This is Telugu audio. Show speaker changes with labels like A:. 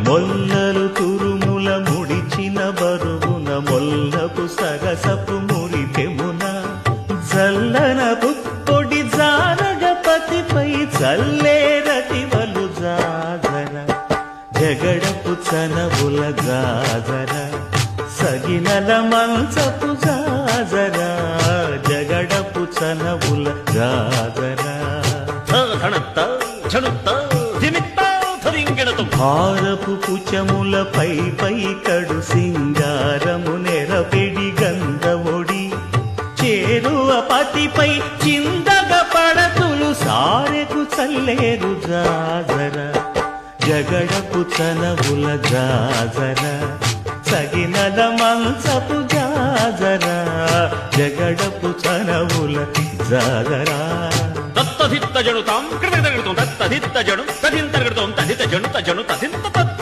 A: మొల్లలు తురుముల ముడిచిన బరువున మొల్లపు సగసపు మురిపెమున జల్లన పుప్పొడి జానగపతిపై చల్లేరతివలు జాజర జగడపు చనవుల జాజర సగినల మంచపు జాజర జగడపు చనవుల జాజర భారపు కుచములపై కడు సింగారము నెరపెడి గంధముడి చేరువ పతిపై చిందగ పడతులు సారెకు చల్లేరు జాజర జగడపు చనవుల జాజర సగినల మంచపు జాజర జగడపు చనవుల జాజర
B: తత్తధిత్త జనుతాం కృతగడుతాం తత్తధిత్త జను తదింతర్గడుతాం తదిత జను తజను తదింత